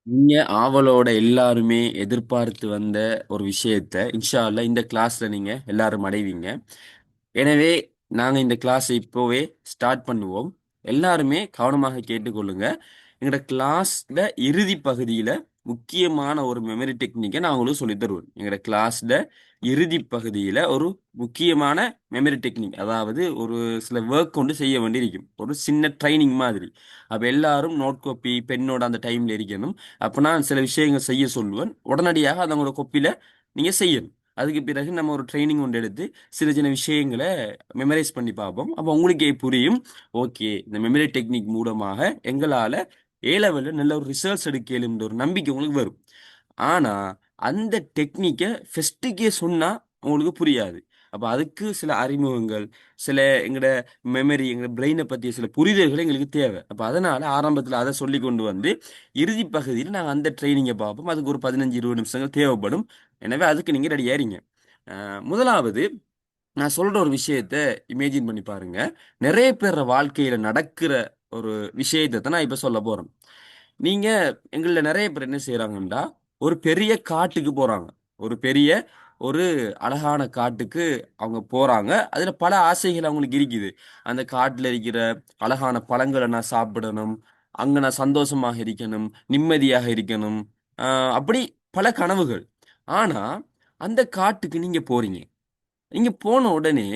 நீங்க ஆவலோட எல்லாருமே எதிர்பார்த்து வந்த ஒரு விஷயத்த இன்ஷா அல்லாஹ் இந்த கிளாஸ்ல நீங்க எல்லாரும் அடைவீங்க. எனவே நாங்க இந்த கிளாஸை இப்போவே ஸ்டார்ட் பண்ணுவோம். எல்லாருமே கவனமாக கேட்டுக்கொள்ளுங்க. எங்களோட கிளாஸ்ல இறுதி பகுதியில முக்கியமான ஒரு மெமரி டெக்னிக்கை நான் உங்களுக்கு சொல்லித் தருவேன். எங்களோட கிளாஸ்ல இறுதி பகுதியில ஒரு முக்கியமான மெமரி டெக்னிக், அதாவது ஒரு சில ஒர்க் கொண்டு செய்ய வேண்டியிருக்கும். ஒரு சின்ன ட்ரைனிங் மாதிரி. அப்ப எல்லாரும் நோட் காப்பி பெண்ணோட அந்த டைம்ல இருக்கணும். அப்ப நான் சில விஷயங்கள் செய்ய சொல்லுவேன். உடனடியாக அதை உங்களோட கொப்பில நீங்க செய்யணும். அதுக்கு பிறகு நம்ம ஒரு ட்ரைனிங் ஒன்று எடுத்து சின்ன சின்ன விஷயங்களை மெமரைஸ் பண்ணி பார்ப்போம். அப்போ உங்களுக்கே புரியும். ஓகே, இந்த மெமரி டெக்னிக் மூலமாக எங்களால ஏ லெவலில் நல்ல ஒரு ரிசல்ட்ஸ் எடுக்கலும்ன்ற ஒரு நம்பிக்கை உங்களுக்கு வரும். ஆனா அந்த டெக்னிக்கை ஃபெஸ்ட்டுக்கே சொன்னா உங்களுக்கு புரியாது. அப்ப அதுக்கு சில அறிமுகங்கள், சில எங்களோட மெமரி, எங்களோட பிரெயினை பற்றிய சில புரிதல்கள் எங்களுக்கு தேவை. அப்ப அதனால ஆரம்பத்தில் அதை சொல்லி கொண்டு வந்து இறுதி பகுதியில் நாங்கள் அந்த ட்ரைனிங்கை பார்ப்போம். அதுக்கு ஒரு 15-20 நிமிஷங்கள் தேவைப்படும். எனவே அதுக்கு நீங்க ரெடி ஆயிருங்க. முதலாவது, நான் சொல்ற ஒரு விஷயத்த இமேஜின் பண்ணி பாருங்க. நிறைய பேர் வாழ்க்கையில நடக்கிற ஒரு விஷயத்தை தான் நான் இப்ப சொல்ல போறேன். நீங்க எங்கள நிறைய பேர் என்ன செய்யறாங்கன்னா, ஒரு பெரிய காட்டுக்கு போறாங்க. ஒரு பெரிய ஒரு அழகான காட்டுக்கு அவங்க போறாங்க. அதுல பல ஆசைகள் அவங்களுக்கு இருக்குது. அந்த காட்டுல இருக்கிற அழகான பழங்களை நான் சாப்பிடணும். அங்க நான் சந்தோஷமாக இருக்கணும். நிம்மதியாக இருக்கணும். அப்படி பல கனவுகள். ஆனா அந்த காட்டுக்கு நீங்க போறீங்க. இங்க போன உடனே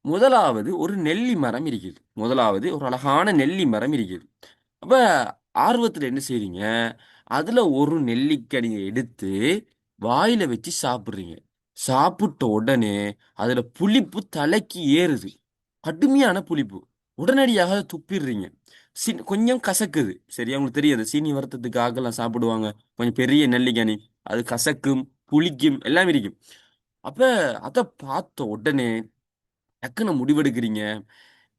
முதலாவது ஒரு நெல்லி மரம் இருக்குது. முதலாவது ஒரு அழகான நெல்லி மரம் இருக்குது. அப்ப ஆர்வத்துல என்ன செய்றீங்க? அதுல ஒரு நெல்லிக்கனியை எடுத்து வாயில வச்சு சாப்பிடுறீங்க. சாப்பிட்ட உடனே அதுல புளிப்பு தலைக்கு ஏறுது. கடுமையான புளிப்பு. உடனடியாக அதை துப்பிடுறீங்க. கொஞ்சம் கசக்குது. சரியா? உங்களுக்கு தெரியாது. சீனி வறுத்ததுக்கு ஆக்கெல்லாம் சாப்பிடுவாங்க. கொஞ்சம் பெரிய நெல்லிக்கனி. அது கசக்கும், புளிக்கும், எல்லாம் இருக்கும். அப்ப அத பார்த்த உடனே டக்குன்னு முடிவெடுக்கிறீங்க.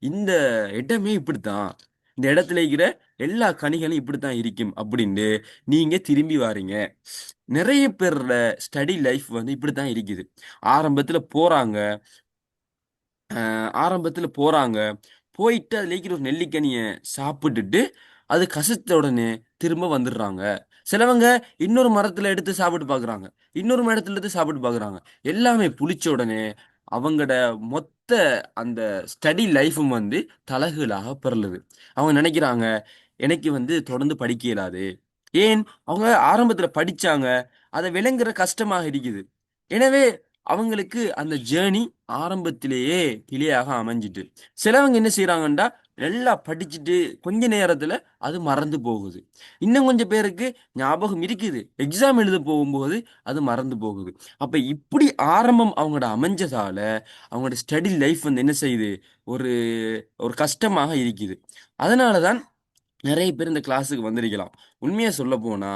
இந்த இடமே இப்படித்தான். இந்த இடத்துல இருக்கிற எல்லா கனிகளும் இப்படித்தான் இருக்கும் அப்படின்னு நீங்க திரும்பி வாரீங்க. நிறைய பேரோட ஸ்டடி லைஃப் வந்து இப்படித்தான் இருக்குது. ஆரம்பத்துல போறாங்க. ஆரம்பத்துல போறாங்க. போயிட்டு அதுல இருக்கிற ஒரு நெல்லிக்கனிய சாப்பிட்டுட்டு, அது கசத்த உடனே திரும்ப வந்துடுறாங்க. சிலவங்க இன்னொரு மரத்துல எடுத்து சாப்பிட்டு பார்க்குறாங்க. இன்னொரு மரத்துல எடுத்து சாப்பிட்டு பார்க்குறாங்க. எல்லாமே புளிச்ச உடனே அவங்களோட மொத்த அந்த ஸ்டடி லைஃபும் வந்து தலகீழாக பெறலுது. அவங்க நினைக்கிறாங்க, எனக்கு வந்து தொடர்ந்து படிக்க இயலாது. ஏன்? அவங்க ஆரம்பத்துல படிச்சாங்க. அதை விளங்குற கஷ்டமாக இருக்குது. எனவே அவங்களுக்கு அந்த ஜேர்னி ஆரம்பத்திலேயே பிழையாக அமைஞ்சிட்டு. சிலவங்க என்ன செய்றாங்கன்னா, நல்லா படிச்சுட்டு கொஞ்ச நேரத்துல அது மறந்து போகுது. இன்னும் கொஞ்சம் பேருக்கு ஞாபகம் இருக்குது. எக்ஸாம் எழுத போகும்போது அது மறந்து போகுது. அப்ப இப்படி ஆரம்பம் அவங்களோட அமைஞ்சதால, அவங்களோட ஸ்டடி லைஃப் வந்து என்ன செய்யுது? ஒரு ஒரு கஷ்டமாக இருக்குது. அதனால தான் நிறைய பேர் இந்த கிளாஸுக்கு வந்திருக்கலாம். உண்மையா சொல்லப்போனா,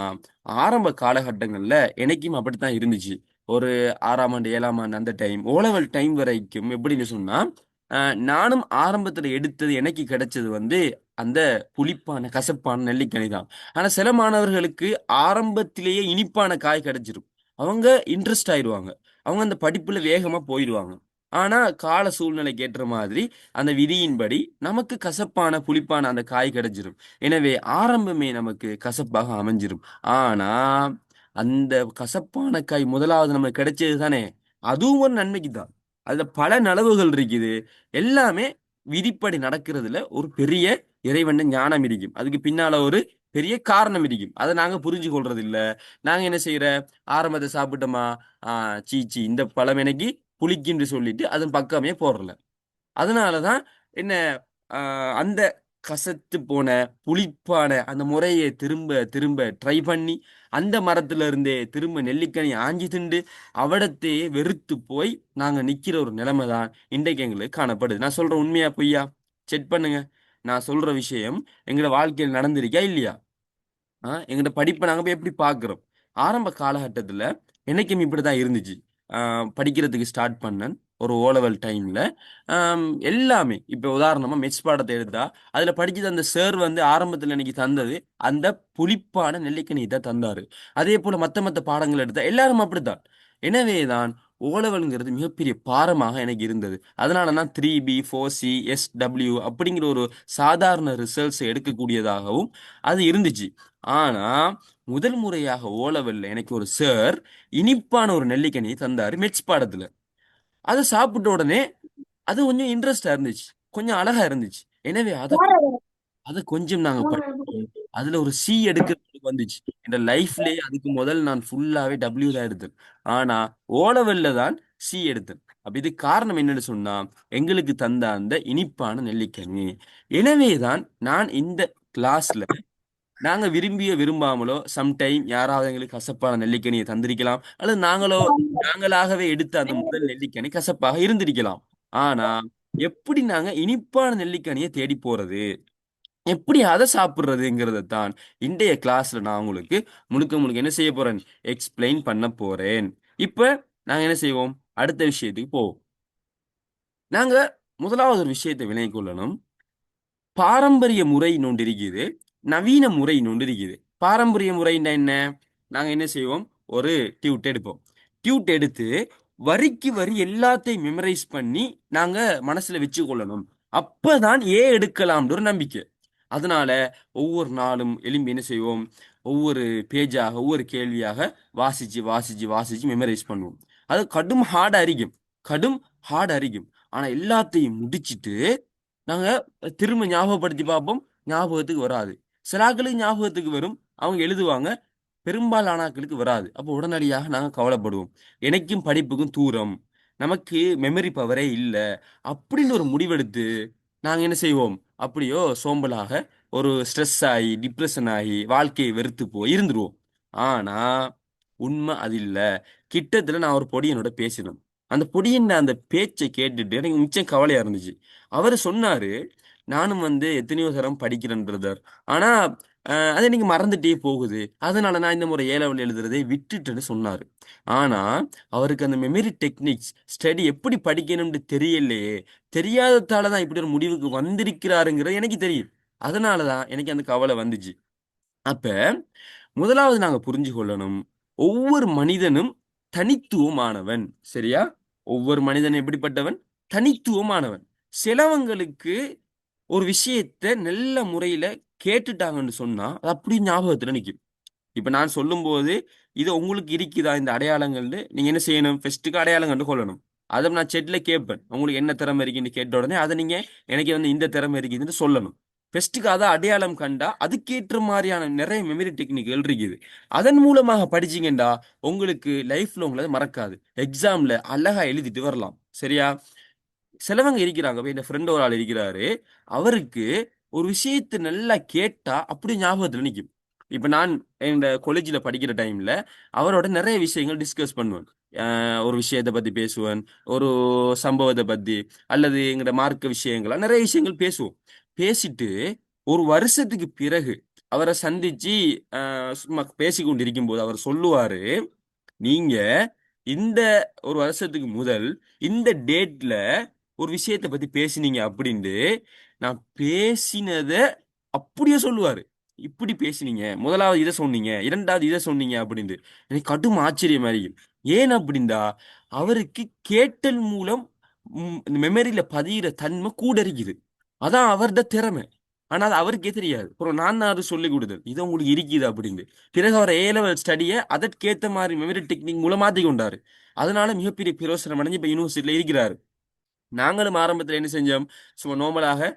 ஆரம்ப காலகட்டங்கள்ல எனக்கும் அப்படித்தான் இருந்துச்சு. ஒரு 6ஆம் ஆண்டு, 7ஆம் ஆண்டு அந்த டைம், ஓ லெவல் டைம் வரைக்கும் எப்படின்னு சொன்னா, அ நானும் ஆரம்பத்துல எடுத்தது எனக்கு கிடைச்சது வந்து அந்த புளிப்பான, கசப்பான நெல்லிக்கனி தான். ஆனா சில மாணவர்களுக்கு ஆரம்பத்திலேயே இனிப்பான காய் கிடைச்சிரும். அவங்க இன்ட்ரெஸ்ட் ஆயிருவாங்க. அவங்க அந்த படிப்புல வேகமா போயிருவாங்க. ஆனா கால சூழ்நிலைக்கு ஏற்ற மாதிரி அந்த விதியின்படி நமக்கு கசப்பான, புளிப்பான அந்த காய் கிடைச்சிரும். எனவே ஆரம்பமே நமக்கு கசப்பாக அமைஞ்சிரும். ஆனா, அந்த கசப்பான காய் முதலாவது நமக்கு கிடைச்சது தானே! அதுவும் ஒரு நன்மைக்கு தான். அதுல பல நலவுகள் இருக்குது. எல்லாமே விதிப்படி நடக்கிறதுல ஒரு பெரிய இறைவன் ஞானம் இருக்கும். அதுக்கு பின்னால ஒரு பெரிய காரணம் இருக்கும். அத நாங்க புரிஞ்சு கொள்றது இல்ல. நாங்க என்ன செய்ற, ஆரம்பத்த சாப்பிட்டோமா, ஆ சீ இந்த பழம் எனக்கு புளிக்கும்ன்னு சொல்லிட்டு அதன் பக்கமே போறல. அதனால தான் என்ன அ அந்த கசத்து போன, புளிப்பான அந்த முறைய திரும்ப திரும்ப ட்ரை பண்ணி, அந்த மரத்துல இருந்தே திரும்ப நெல்லிக்கனி ஆஞ்சு திண்டு, அவிடத்தையே வெறுத்து போய் நாங்க நிக்கிற ஒரு நிலைமை தான் இன்றைக்கு எங்களுக்கு காணப்படுது. நான் சொல்றேன் உண்மையா, பொய்யா? செக் பண்ணுங்க. நான் சொல்ற விஷயம் எங்களோட வாழ்க்கையில நடந்திருக்கா? இல்லையா? எங்கட படிப்ப நாங்க போய் எப்படி பார்க்கிறோம்? ஆரம்ப காலகட்டத்தில எனக்கும் இப்படிதான் இருந்துச்சு. ஆ படிக்கிறதுக்கு ஸ்டார்ட் பண்ணேன். ஒரு ஓ லெவல் டைம்ல. எல்லாமே இப்ப உதாரணமா மெட்ஸ் பாடத்த எடுத்தா, அதுல படிச்சது அந்த சார் வந்து ஆரம்பத்தில எனக்கு தந்தது, அந்த புளிப்பான நெல்லிக்கனிய தான் தந்தாரு. அதேபோல மத்த மத்த பாடங்கள் எடுத்தா எல்லாரும் அப்படித்தான். எனவே தான் ஓலவல்ங்கிறது மிகப்பெரிய பாரமாக எனக்கு இருந்தது. அதனால நான் 3B 4C SW அப்படிங்கிற ஒரு சாதாரண ரிசல்ட்ஸ் எடுக்கக்கூடியதாகவும் அது இருந்துச்சு. ஆனா முதல் முறையாக ஓலவல்ல எனக்கு ஒரு சார் இனிப்பான ஒரு நெல்லிக்கனி தந்தாரு மெட்ஸ் பாடத்துல. அதை சாப்பிட்ட உடனே அது கொஞ்சம் இன்ட்ரெஸ்டா இருந்துச்சு, கொஞ்சம் அழகா இருந்துச்சு. எனவே அதை கொஞ்சம் நாங்க படிச்சோம். அதுல ஒரு சி எடுக்கிறதுக்கு வந்துச்சு. என் லைஃப்லயே அதுக்கு முதல் நான் ஃபுல்லாவே டபிள்யூ தான் எடுத்தேன். ஆனா ஓலவெல்ல தான் சி எடுத்தேன். அப்ப இது காரணம் என்னன்னு சொன்னா எங்களுக்கு தந்த அந்த இனிப்பான நெல்லிக்கனி. எனவேதான் நான் இந்த கிளாஸ்ல நாங்க விரும்பிய விரும்பாமலோ சம்டைம் யாராவது எங்களுக்கு கசப்பான நெல்லிக்கனியை தந்திருக்கலாம், அல்லது நாங்களாகவே எடுத்த அந்த முதல் நெல்லிக்கனி கசப்பாக இருந்திருக்கலாம். ஆனா எப்படி நாங்க இனிப்பான நெல்லிக்கனியை தேடி போறது, எப்படி அதை சாப்பிடுறதுங்கிறத தான் இன்றைய கிளாஸ்ல நான் உங்களுக்கு முழுக்க முழுக்க என்ன செய்ய போறேன், எக்ஸ்பிளைன் பண்ண போறேன். இப்ப நாங்க என்ன செய்வோம், அடுத்த விஷயத்துக்கு போவோம். நாங்க முதலாவது ஒரு விஷயத்தை விளங்கிக் கொள்ளணும். பாரம்பரிய முறை ஒன்று இருக்குது, நவீன முறை ஒன்று இருக்குது. பாரம்பரிய முறைன்னா என்ன? நாங்க என்ன செய்வோம், ஒரு டியூட் எடுப்போம். டியூட் எடுத்து வரிக்கு வரி எல்லாத்தையும் மெமரைஸ் பண்ணி நாங்க மனசுல வச்சு கொள்ளணும். அப்பதான் எடுக்கலாம்ன்ற ஒரு நம்பிக்கை. அதனால ஒவ்வொரு நாளும் எலும்பி என்ன செய்வோம், ஒவ்வொரு பேஜாக ஒவ்வொரு கேள்வியாக வாசிச்சு வாசிச்சு வாசிச்சு மெமரைஸ் பண்ணுவோம். அது கடும் ஹார்ட் அரிக்கும், கடும் ஹார்ட் அரிக்கும். ஆனா எல்லாத்தையும் முடிச்சிட்டு நாங்க திரும்ப ஞாபகப்படுத்தி பார்ப்போம், ஞாபகத்துக்கு வராது. சில ஆட்களுக்கு ஞாபகத்துக்கு வரும், அவங்க எழுதுவாங்க. பெரும்பாலான ஆட்களுக்கு வராது. அப்போ உடனடியாக நாங்க கவலைப்படுவோம். எனக்கும் படிப்புக்கும் தூரம், நமக்கு மெமரி பவரே இல்லை அப்படின்னு ஒரு முடிவெடுத்து நாங்க என்ன செய்வோம், அப்படியோ சோம்பலாக ஒரு ஸ்ட்ரெஸ் ஆகி டிப்ரெஷன் ஆகி வாழ்க்கையை வெறுத்து போய் இருந்துருவோம். ஆனா உண்மை அது இல்ல. கிட்டத்துல நான் ஒரு பொடியனோட பேசினேன். அந்த பொடியன் அந்த பேச்சை கேட்டுட்டு எனக்கு மிச்சம் கவலையா இருந்துச்சு. அவர் சொன்னாரு, நானும் எத்தனையோ தரம் படிக்கிறேன் பிரதர், ஆனா அது எனக்கு மறந்துட்டே போகுது, அதனால நான் இந்த முறை ஏலவல் எழுதுறதை விட்டுட்டேன்னு சொன்னாரு. ஆனா அவருக்கு அந்த மெமரி டெக்னிக்ஸ் ஸ்டடி எப்படி படிக்கணும்னு தெரியலையே, தெரியாததால தான் இப்படி ஒரு முடிவுக்கு வந்திருக்கிறாருங்கிறது எனக்கு தெரியும். அதனாலதான் எனக்கு அந்த கவலை வந்துச்சு. அப்ப முதலாவது நாங்க புரிஞ்சு கொள்ளணும், ஒவ்வொரு மனிதனும் தனித்துவமானவன். சரியா? ஒவ்வொரு மனிதனும் எப்படிப்பட்டவன், தனித்துவமானவன். சிலவங்களுக்கு ஒரு விஷயத்த நல்ல முறையில கேட்டுட்டாங்கன்னு சொன்னா அது அப்படியே ஞாபகத்துல நிக்கும். இப்ப நான் சொல்லும்போது இது உங்களுக்கு இருக்குதா இந்த அடையாளங்கள்னு நீங்க என்ன செய்யணும், ஃபர்ஸ்ட்டுக்கு அடையாளம் கண்டு கொள்ளணும். அதை நான் செட்ல கேட்பேன், உங்களுக்கு என்ன திறமை இருக்குன்னு கேட்ட உடனே அதை நீங்க எனக்கு இந்த திறமை இருக்குதுன்னு சொல்லணும். ஃபர்ஸ்ட்டுக்கு அதை அடையாளம் கண்டா அதுக்கேற்ற மாதிரியான நிறைய மெமரி டெக்னிக்கள் இருக்குது. அதன் மூலமாக படிச்சீங்கடா உங்களுக்கு லைஃப்ல உங்களை மறக்காது, எக்ஸாம்ல அழகா எழுதிட்டு வரலாம். சரியா? சிலவங்க இருக்கிறாங்க, இப்ப என் ஃப்ரெண்ட் ஒரு ஆள் இருக்கிறாரு, அவருக்கு ஒரு விஷயத்தை நல்லா கேட்டா அப்படி ஞாபகத்துல நிக்கும். இப்ப நான் இந்த காலேஜில் படிக்கிற டைம்ல அவரோட நிறைய விஷயங்கள் டிஸ்கஸ் பண்ணுவேன். ஒரு விஷயத்தை பத்தி பேசுவேன், ஒரு சம்பவத்தை பத்தி, அல்லது எங்கட மார்க்க விஷயங்களா நிறைய விஷயங்கள் பேசுவோம். பேசிட்டு ஒரு வருஷத்துக்கு பிறகு அவரை சந்திச்சு சும்மா பேசி கொண்டிருக்கும் போது அவர் சொல்லுவாரு, நீங்க இந்த ஒரு வருஷத்துக்கு முதல் இந்த டேட்ல ஒரு விஷயத்தை பத்தி பேசினீங்க அப்படின்ட்டு நான் பேசினத அப்படியே சொல்லுவாரு. இப்படி பேசினீங்க, முதலாவது இதை சொன்னீங்க, இரண்டாவது இதை சொன்னீங்க அப்படின்ட்டு எனக்கு கடும் ஆச்சரியமா இருக்கும். ஏன் அப்படின்டா, அவருக்கு கேட்டல் மூலம் மெமரியில பதிகிற தன்மை கூட இருக்குது. அதான் அவர்த திறமை. ஆனா அது அவருக்கே தெரியாது. அப்புறம் நான் தான் அது சொல்லி கொடுத்தேன், இது உங்களுக்கு இருக்குது அப்படின்னு. பிறகு அவர் ஏ லெவல் ஸ்டடியை அதற்கேற்ற மாதிரி மெமரி டெக்னிக் மூலம் மாத்தி கொண்டாரு. அதனால மிகப்பெரிய பிரயோசனம் அடைஞ்சு இப்ப யூனிவர்சிட்டியில இருக்கிறாரு. நாங்களும் ஆரம்பத்தில் என்ன செஞ்சோம், சும்மா நோமலாக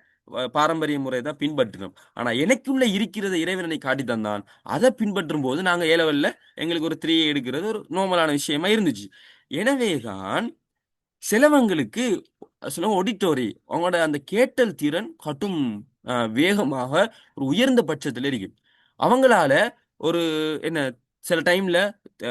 பாரம்பரிய முறை தான் பின்பற்றினோம். ஆனா எனக்குள்ள இருக்கிறத இறைவனை காட்டி தந்தான். அதை பின்பற்றும் போது நாங்க ஏ லெவல்ல எங்களுக்கு ஒரு 3 எடுக்கிறது ஒரு நோமலான விஷயமா இருந்துச்சு. எனவேதான் சிலவங்களுக்கு சில ஆடிட்டோரி அவங்களோட அந்த கேட்டல் திறன் கட்டும் வேகமாக ஒரு உயர்ந்த பட்சத்தில் இருக்கு. அவங்களால ஒரு என்ன, சில டைம்ல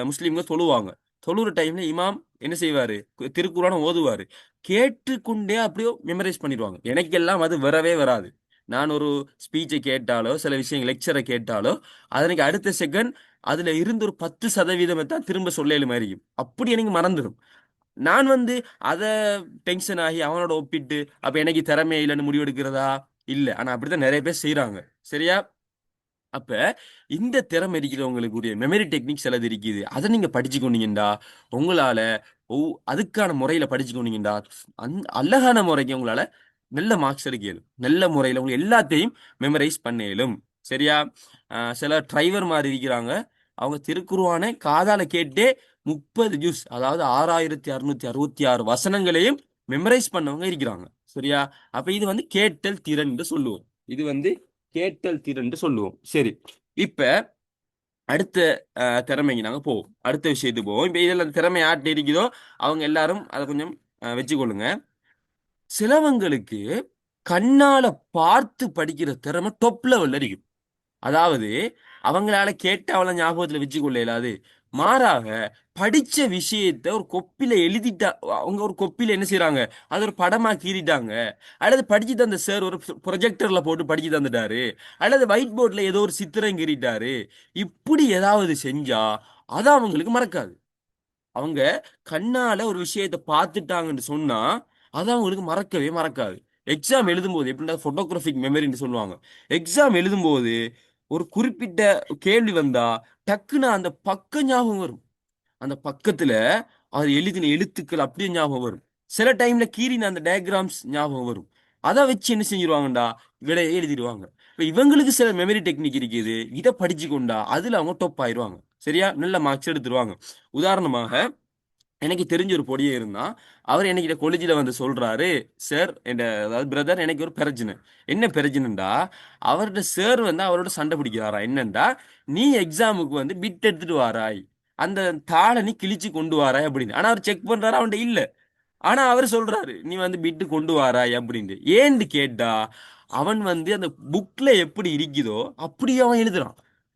முஸ்லீம்கள் தொழுவாங்க. தொழுற டைம்ல இமாம் என்ன செய்வாரு, திருக்குறான ஓதுவாரு. கேட்டுக்கொண்டே அப்படியே மெமரைஸ் பண்ணிடுவாங்க. எனக்கெல்லாம் அது வரவே வராது. நான் ஒரு ஸ்பீச்சை கேட்டாலோ சில விஷயங்கள் லெக்சரை கேட்டாலோ அதற்கு அடுத்த செகண்ட் அதுல இருந்து ஒரு 10% தான் திரும்ப சொல்லல மாதிரி இருக்கும். அப்படி எனக்கு மறந்துடும். நான் அத டென்ஷன் ஆகி அவனோட ஒப்பிட்டு அப்ப எனக்கு திறமை இல்லைன்னு முடிவெடுக்கிறதா? இல்ல. ஆனா அப்படித்தான் நிறைய பேர் செய்யறாங்க. சரியா? அப்ப இந்த திறமை இருக்கிறவங்களுக்கு உரிய மெமரி டெக்னிக் சிலது இருக்குது. அதை நீங்க படிச்சு கொண்டீங்கடா உங்களால அதுக்கான முறையில படிச்சுக்கொண்டீங்கடா அழகான முறைக்கு உங்களால நல்ல மார்க்ஸ் எடுக்க இயலும். நல்ல முறையில உங்களுக்கு எல்லாத்தையும் மெமரைஸ் பண்ண இயலும். சரியா? சில டிரைவர் மாதிரி இருக்கிறாங்க. அவங்க திருக்குர்ஆனை காதால கேட்டே 30 ஜூஸ், அதாவது 6666 வசனங்களையும் மெமரைஸ் பண்ணவங்க இருக்கிறாங்க. சரியா? அப்ப இது வந்து கேட்டல் திறன் என்று சொல்லுவோம். இது வந்து கேட்டல் திறன் என்று சொல்லுவோம். சரி, இப்ப அடுத்த திறமைக்கு நாங்க போவோம். அடுத்த விஷயத்துக்கு போவோம். இப்ப இதுல அந்த திறமை யார்கிட்ட இருக்குதோ அவங்க எல்லாரும் அதை கொஞ்சம் வச்சுக்கொள்ளுங்க. சிலவங்களுக்கு கண்ணால பார்த்து படிக்கிற திறமை டொப் லெவல்ல இருக்கும். அதாவது அவங்களால கேட்ட அவளை ஞாபகத்துல வச்சுக்கொள்ள இயலாது. மாறாக படிச்ச விஷயத்த ஒரு கொப்பில எழுதிட்டா, அவங்க ஒரு கொப்பில என்ன செய்றாங்க, அது ஒரு படமா கீறிட்டாங்க. அல்லது படிச்சு தந்த சார் ஒரு ப்ரொஜெக்டர்ல போட்டு படிச்சு தந்துட்டாரு, அல்லது ஒயிட் போர்ட்ல ஏதோ ஒரு சித்திரம் கீறிட்டாரு. இப்படி ஏதாவது செஞ்சா அது அவங்களுக்கு மறக்காது. அவங்க கண்ணால ஒரு விஷயத்தை பார்த்துட்டாங்கன்னு சொன்னா அது அவங்களுக்கு மறக்கவே மறக்காது. எக்ஸாம் எழுதும்போது எப்படின்னா போட்டோகிராஃபிக் மெமரின்னு சொல்லுவாங்க. எக்ஸாம் எழுதும்போது ஒரு குறிப்பிட்ட கேள்வி வந்தா டக்குன்னு அந்த பக்கம் ஞாபகம் வரும். அந்த பக்கத்துல அது எழுதின எழுத்துக்கள் அப்படியே ஞாபகம் வரும். சில டைம்ல கீறின அந்த டயக்ராம்ஸ் ஞாபகம் வரும். அதை வச்சு என்ன செஞ்சிருவாங்கடா, விடையை எழுதிடுவாங்க. இப்ப இவங்களுக்கு சில மெமரி டெக்னிக் இருக்குது. இதை படிச்சு கொண்டா அதுல அவங்க டொப் ஆயிருவாங்க. சரியா? நல்ல மார்க்ஸ் எடுத்துருவாங்க. உதாரணமாக எனக்கு தெரிஞ்ச ஒரு பொடியே இருந்தான். அவர் எனக்கு காலேஜில் வந்து சொல்றாரு, சார் அதாவது பிரதர் எனக்கு ஒரு பிரச்சனை. என்ன பிரச்சனைண்டா, அவரோட சார் வந்து அவரோட சண்டை பிடிக்கிறாரா. என்னண்டா, நீ எக்ஸாமுக்கு வந்து பிட் எடுத்துட்டு வாராய், அந்த தாளை நீ கிழிச்சு கொண்டு வாராய் அப்படின்னு. ஆனா அவர் செக் பண்றாரு, அவன்கிட்ட இல்ல. ஆனா அவர் சொல்றாரு நீ வந்து பிட்டு கொண்டு வாராய் அப்படின்னு. ஏன்னு கேட்டா அவன் வந்து அந்த புக்ல எப்படி இருக்குதோ அப்படியே அவன் எழுதுறான்.